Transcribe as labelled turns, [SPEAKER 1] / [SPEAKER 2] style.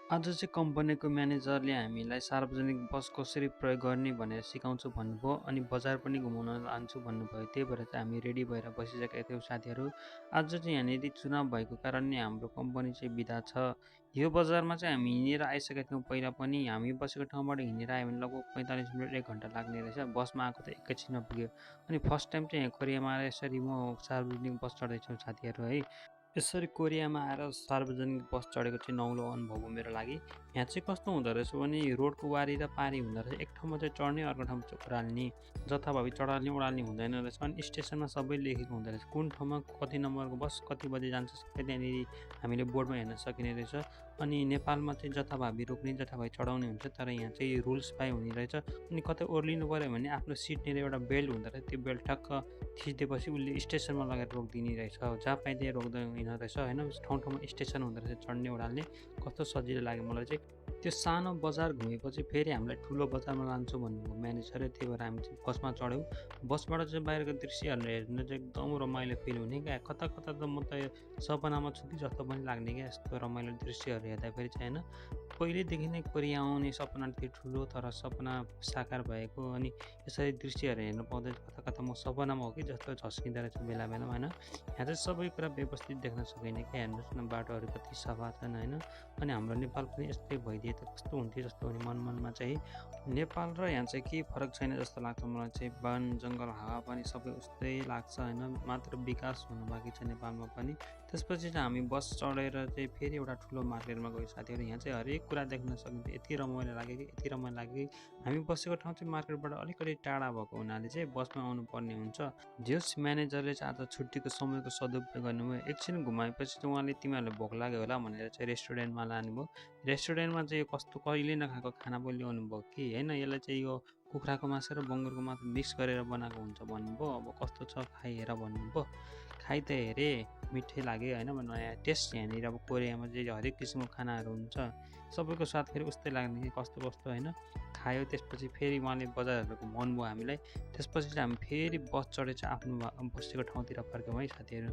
[SPEAKER 1] आज चाहिँ कम्पनीको म्यानेजरले हामीलाई सार्वजनिक बस कसरी प्रयोग गर्ने भनेर सिकाउँछु भन्नुभयो अनि बजार पनि घुमाउन लान्छु भन्नुभयो। त्यही भएर चाहिँ हामी रेडी भएर बसिसकेका थियौँ साथीहरू। आज चाहिँ यहाँनिर चुनाव भएको कारणले हाम्रो कम्पनी चाहिँ बिदा छ। यो बजारमा चाहिँ हामी हिँडेर आइसकेका थियौँ पहिला पनि। हामी बसेको ठाउँबाट हिँडेर आयो भने लगभग 45 मिनट 1 घन्टा लाग्ने रहेछ। बसमा आएको त एकैछिनमा पुग्यो। अनि फर्स्ट टाइम चाहिँ यहाँ कोरियामा आएर यसरी म सार्वजनिक बस चढ्दैछु साथीहरू है। यसरी कोरियामा आएर सार्वजनिक बस चढेको चाहिँ नौलो अनुभव हो मेरो लागि। यहाँ चाहिँ कस्तो हुँदो रहेछ भने रोडको वारी र पारी हुँदो रहेछ। एक ठाउँमा चाहिँ चढ्ने अर्को ठाउँमा चाहिँ ओह्राल्ने, जथाभावी चढाल्ने ओह्राल्ने हुँदैन रहेछ। अनि स्टेसनमा सबै लेखेको हुँदो रहेछ, कुन ठाउँमा कति नम्बरको बस कति बजे जान्छ सबै त्यहाँनिर हामीले बोर्डमा हेर्न सकिने रहेछ। अनि नेपालमा चाहिँ जथाभावी रोक्ने जथाभावी चढाउने हुन्छ, तर यहाँ चाहिँ रुल्स बाई हुने रहेछ। अनि कतै ओर्लिनु पऱ्यो भने आफ्नो सिटनिर एउटा बेल्ट हुँदो रहेछ, त्यो बेल्ट ठक्क थिचिदिएपछि उसले स्टेसनमा लगेर रोकिदिने रहेछ। जहाँ पायो त्यहीँ रोक्दैन रहेछ होइन। ठाउँ ठाउँमा स्टेसन हुँदो रहेछ चढ्ने ओह्राल्ने। कस्तो सजिलो लाग्यो मलाई चाहिँ। त्यो सानो बजार घुमेपछि फेरि हामीलाई ठुलो बजारमा लान्छु भन्नुभयो म्यानेजरले। त्यही भएर हामी चाहिँ बसमा चढ्यौँ। बसबाट चाहिँ बाहिरको दृश्यहरू हेर्न चाहिँ एकदम रमाइलो फिल हुने क्या। कता कता त म त सपनामा छु कि जस्तो पनि लाग्ने क्या, यस्तो रमाइलो दृश्यहरू हेर्दाखेरि चाहिँ होइन। पहिल्यैदेखि नै कोरिया आउने सपना थियो ठुलो, तर सपना साकार भएको। अनि यसरी दृश्यहरू हेर्नु पाउँदै कता कता म सपनामा हो कि जस्तो झस्किँदो रहेछ बेला बेलामा होइन। यहाँ चाहिँ सबै कुरा व्यवस्थित देख्न सकिने क्या। हेर्नुहोस् न बाटोहरू कति सफा छन् होइन। अनि हाम्रो नेपाल पनि यस्तै भइदिए त कस्तो हुन्थ्यो जस्तो हुने मनमा चाहिँ। नेपाल र यहाँ चाहिँ केही फरक छैन जस्तो लाग्छ मलाई चाहिँ। वन जङ्गल हावापानी सबै उस्तै लाग्छ होइन। मात्र विकास हुनु बाँकी छ नेपालमा पनि। त्यसपछि चाहिँ हामी बस चढेर चाहिँ फेरि एउटा ठुलो मार्केटमा गयो साथीहरू। यहाँ चाहिँ हरेक कुरा देख्न सकिन्थ्यो। यति रमाइलो लाग्यो कि यति रमाइलो लाग्यो कि हामी बसेको ठाउँ चाहिँ मार्केटबाट अलिकति टाढा भएको हुनाले चाहिँ बसमा आउनुपर्ने हुन्छ। जस म्यानेजरले चाहिँ आज छुट्टीको समयको सदुपयोग गर्नुभयो। एकछिन घुमाएपछि चाहिँ उहाँले तिमीहरूलाई भोक लाग्यो होला भनेर चाहिँ रेस्टुरेन्टमा लानुभयो। रेस्टुरेन्टमा चाहिँ यो कस्तो कहिले नखाएको खाना पो ल्याउनु भयो कि होइन। यसलाई चाहिँ यो कुखुराको मासु र बङ्गुरको मासु मिक्स गरेर बनाएको हुन्छ भन्नुभयो। अब कस्तो छ खाइ हेर भन्नुभयो। खाइ त हेरेँ, मिठै लाग्यो होइन। नयाँ टेस्ट यहाँनिर अब कोरियामा चाहिँ हरेक किसिमको खानाहरू हुन्छ। सबैको स्वाद फेरि उस्तै लाग्ने कि कस्तो कस्तो होइन। खायो त्यसपछि फेरि उहाँले बजारहरू घुमाउनु भयो हामीलाई। त्यसपछि चाहिँ हामी फेरि बस चढेर चाहिँ आफ्नो बसेको ठाउँतिर फर्क्यौँ है साथीहरू।